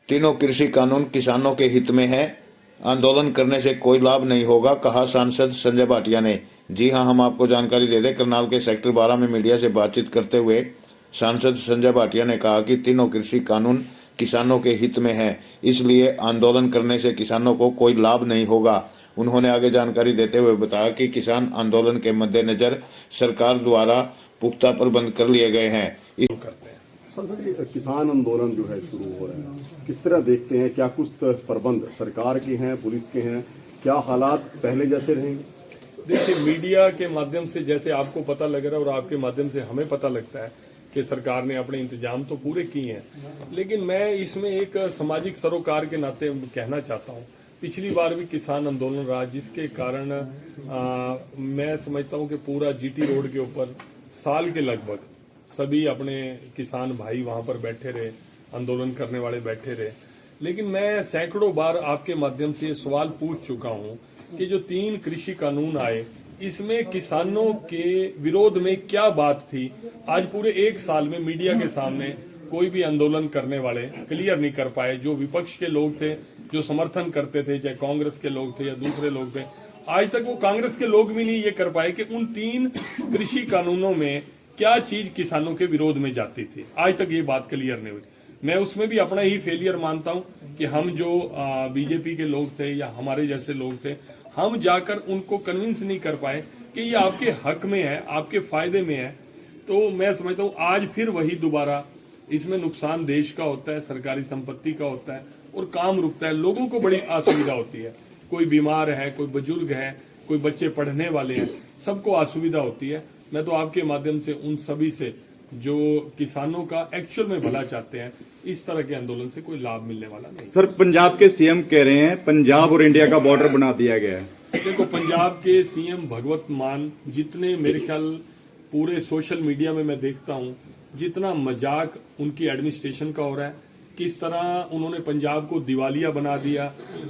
तीनों कृषि कानून किसानों के हित में है, आंदोलन करने से कोई लाभ नहीं होगा, कहा सांसद संजय भाटिया ने। जी हां, हम आपको जानकारी दे दें, करनाल के सेक्टर 12 में मीडिया से बातचीत करते हुए सांसद संजय भाटिया ने कहा कि तीनों कृषि कानून किसानों के हित में है, इसलिए आंदोलन करने से किसानों को कोई लाभ नहीं होगा। उन्होंने आगे जानकारी देते हुए बताया कि किसान आंदोलन के मद्देनजर सरकार द्वारा पुख्ता प्रबंध कर लिए गए हैं। सांसद जी, किसान आंदोलन जो है शुरू हो रहा है, किस तरह देखते हैं? क्या कुछ प्रबंध सरकार के हैं, पुलिस के हैं? क्या हालात पहले जैसे रहेंगे? देखिए, मीडिया के माध्यम से जैसे आपको पता लग रहा है और आपके माध्यम से हमें पता लगता है कि सरकार ने अपने इंतजाम तो पूरे किए हैं, लेकिन मैं इसमें एक सामाजिक सरोकार के नाते कहना चाहता हूँ, पिछली बार भी किसान आंदोलन रहा, जिसके कारण मैं समझता हूँ कि पूरा जीटी रोड के ऊपर साल के लगभग सभी अपने किसान भाई वहां पर बैठे रहे, आंदोलन करने वाले बैठे रहे। लेकिन मैं सैकड़ों बार आपके माध्यम से ये सवाल पूछ चुका हूं कि जो 3 कृषि कानून आए, इसमें किसानों के विरोध में क्या बात थी। आज पूरे 1 साल में मीडिया के सामने कोई भी आंदोलन करने वाले क्लियर नहीं कर पाए। जो विपक्ष के लोग थे, जो समर्थन करते थे, चाहे कांग्रेस के लोग थे या दूसरे लोग थे, आज तक वो कांग्रेस के लोग भी नहीं ये कर पाए कि उन 3 कृषि कानूनों में क्या चीज किसानों के विरोध में जाती थी। आज तक ये बात क्लियर नहीं हुई। मैं उसमें भी अपना ही फेलियर मानता हूं कि हम जो बीजेपी के लोग थे या हमारे जैसे लोग थे, हम जाकर उनको कन्विंस नहीं कर पाए कि ये आपके हक में है, आपके फायदे में है। तो मैं समझता हूं आज फिर वही दोबारा, इसमें नुकसान देश का होता है, सरकारी संपत्ति का होता है और काम रुकता है। लोगों को बड़ी असुविधा होती है, कोई बीमार है, कोई बुजुर्ग है, कोई बच्चे पढ़ने वाले हैं, सबको असुविधा होती है। मैं तो आपके माध्यम से उन सभी से जो किसानों का एक्चुअल में भला चाहते हैं, इस तरह के आंदोलन से कोई लाभ मिलने वाला नहीं। सर, पंजाब के सीएम कह रहे हैं पंजाब और इंडिया का बॉर्डर बना दिया गया है। देखो, पंजाब के सीएम भगवत मान, जितने मेरे ख्याल पूरे सोशल मीडिया में मैं देखता हूं, जितना मजाक उनकी एडमिनिस्ट्रेशन का हो रहा है, किस तरह उन्होंने पंजाब को दिवालिया बना दिया।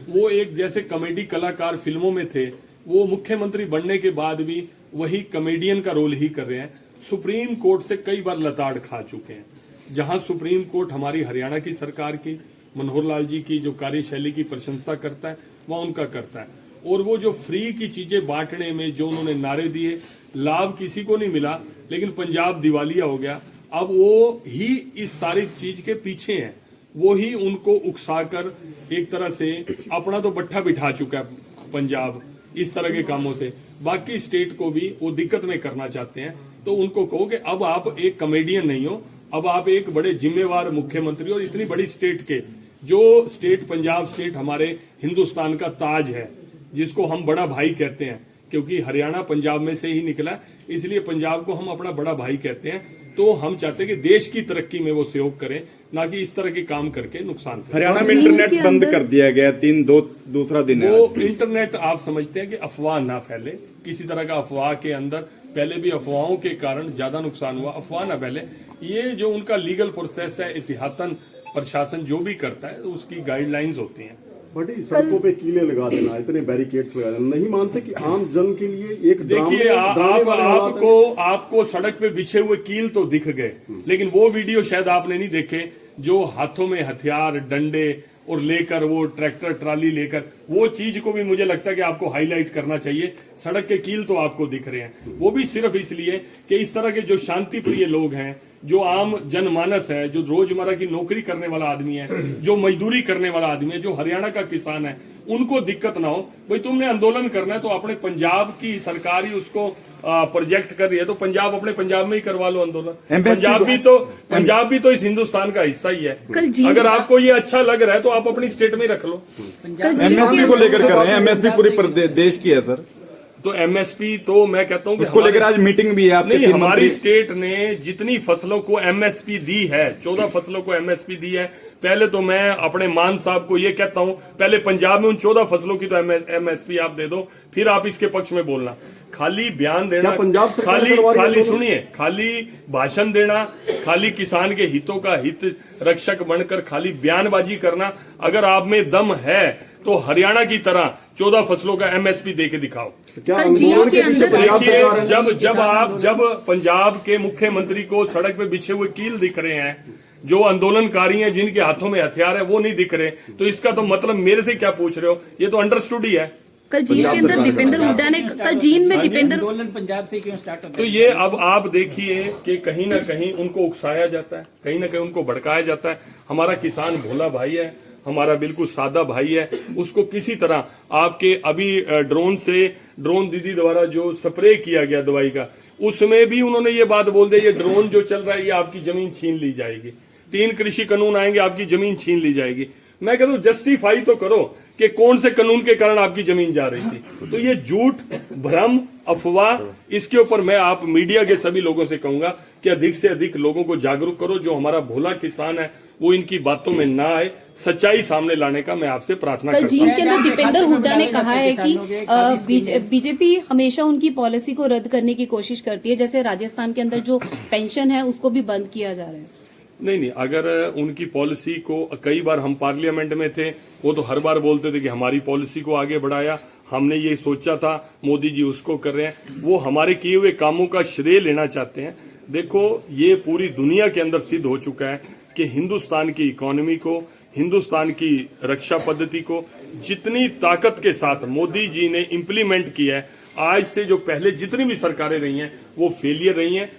वो एक जैसे कॉमेडी कलाकार फिल्मों में थे, वो मुख्यमंत्री बनने के बाद भी वही कॉमेडियन का रोल ही कर रहे हैं। सुप्रीम कोर्ट से कई बार लताड़ खा चुके हैं। जहां सुप्रीम कोर्ट हमारी हरियाणा की सरकार की, मनोहर लाल जी की जो कार्यशैली की प्रशंसा करता है, वह उनका करता है। और वो जो फ्री की चीजें बांटने में जो उन्होंने नारे दिए, लाभ किसी को नहीं मिला, लेकिन पंजाब दिवालिया हो गया। अब वो ही इस सारी चीज के पीछे हैं, वो ही उनको उकसाकर एक तरह से अपना तो बट्ठा बिठा चुका है पंजाब इस तरह के कामों से। बाकी स्टेट को भी वो दिक्कत में करना चाहते हैं। तो उनको कहो कि अब आप एक कॉमेडियन नहीं हो, अब आप एक बड़े जिम्मेवार मुख्यमंत्री और इतनी बड़ी स्टेट के, जो स्टेट पंजाब स्टेट हमारे हिंदुस्तान का ताज है, जिसको हम बड़ा भाई कहते हैं, क्योंकि हरियाणा पंजाब में से ही निकला, इसलिए पंजाब को हम अपना बड़ा भाई कहते हैं। तो हम चाहते हैं कि देश की तरक्की में वो सहयोग करें, ना कि इस तरह के काम करके नुकसान करें। हरियाणा में इंटरनेट बंद कर दिया गया, दूसरा दिन है। वो इंटरनेट आप समझते हैं कि अफवाह ना फैले, किसी तरह का अफवाह के अंदर, पहले भी अफवाहों के कारण ज्यादा नुकसान हुआ, अफवाह ना फैले। ये जो उनका लीगल प्रोसेस है, एहतियातन प्रशासन जो भी करता है, उसकी गाइडलाइंस होती हैं। बड़ी सड़कों पे कीले लगा देना, इतने बैरिकेड्स लगा देना, नहीं मानते कि आम जन के लिए एक देखिए, आपको सड़क पे बिछे हुए कील तो दिख गए, लेकिन वो वीडियो शायद आपने नहीं देखे, जो हाथों में हथियार, डंडे और लेकर वो ट्रैक्टर ट्राली लेकर, वो चीज को भी मुझे लगता है कि आपको हाईलाइट करना चाहिए। सड़क के कील तो आपको दिख रहे हैं, वो भी सिर्फ इसलिए कि इस तरह के जो शांति प्रिय लोग हैं, जो आम जनमानस है, जो रोजमर्रा की नौकरी करने वाला आदमी है, जो मजदूरी करने वाला आदमी है, जो हरियाणा का किसान है, उनको दिक्कत ना हो। भाई, तुमने आंदोलन करना है तो अपने पंजाब की सरकार ही उसको प्रोजेक्ट कर रही है, तो पंजाब अपने पंजाब में ही करवा लो आंदोलन। पंजाब भी तो इस हिंदुस्तान का हिस्सा ही है। अगर आपको ये अच्छा लग रहा है तो आप अपनी स्टेट में रख लो। एमएसपी को लेकर कर रहे हैं, एमएसपी पूरी देश की है सर। तो एमएसपी तो मैं कहता हूँ कि उसको लेकर आज मीटिंग भी है आपके। नहीं, हमारी स्टेट ने जितनी फसलों को एमएसपी दी है, 14 फसलों को एमएसपी दी है। पहले तो मैं अपने मान साहब को ये कहता हूँ, पहले पंजाब में उन 14 फसलों की तो एमएसपी आप दे दो, फिर आप इसके पक्ष में बोलना। खाली बयान देना, खाली सुनिए, खाली भाषण देना, खाली किसान के हितों का हित रक्षक बनकर खाली बयानबाजी करना, अगर आप में दम है तो हरियाणा की तरह 14 फसलों का एमएसपी दे के दिखाओ। देखिए, जब पंजाब के मुख्यमंत्री को सड़क पे बिछे हुए कील दिख रहे हैं, जो आंदोलनकारी हैं जिनके हाथों में हथियार है वो नहीं दिख रहे, तो इसका तो मतलब मेरे से क्या पूछ रहे हो, ये तो अंडरस्टूड ही है। कल जींद के अंदर दीपेंद्र हुड्डा ने, कल जींद में दीपेंद्र, आंदोलन पंजाब से क्यों स्टार्ट होता तो है? ये अब आप देखिए कि कहीं ना कहीं उनको उकसाया जाता है, कहीं ना कहीं उनको भड़काया जाता है। हमारा किसान भोला भाई है, हमारा बिल्कुल सादा भाई है, उसको किसी तरह आपके अभी ड्रोन दीदी द्वारा जो स्प्रे किया गया दवाई का, उसमें भी उन्होंने ये बात बोल दी, ये ड्रोन जो चल रहा है ये आपकी जमीन छीन ली जाएगी, 3 कृषि कानून आएंगे, आपकी जमीन छीन ली जाएगी। मैं कहता हूं जस्टिफाई तो करो कि कौन से कानून के कारण आपकी जमीन जा रही थी। तो ये झूठ, भ्रम, अफवाह, इसके ऊपर मैं आप मीडिया के सभी लोगों से कहूंगा कि अधिक से अधिक लोगों को जागरूक करो। जो हमारा भोला किसान है वो इनकी बातों में ना आए, सच्चाई सामने लाने का मैं आपसे प्रार्थना कल करता जींद हूं। के अंदर दीपेंद्र हुड्डा ने कहा है कि बीजेपी हमेशा उनकी पॉलिसी को रद्द करने की कोशिश करती है, जैसे राजस्थान के अंदर जो पेंशन है उसको भी बंद किया जा रहा है। नहीं, अगर उनकी पॉलिसी को, कई बार हम पार्लियामेंट में थे, वो तो हर बार बोलते थे कि हमारी पॉलिसी को आगे बढ़ाया, हमने ये सोचा था, मोदी जी उसको कर रहे हैं। वो हमारे किए हुए कामों का श्रेय लेना चाहते हैं। देखो, ये पूरी दुनिया के अंदर सिद्ध हो चुका है कि हिंदुस्तान की इकोनॉमी को, हिंदुस्तान की रक्षा पद्धति को जितनी ताकत के साथ मोदी जी ने इम्प्लीमेंट किया है, आज से जो पहले जितनी भी सरकारें रही हैं वो फेलियर रही हैं।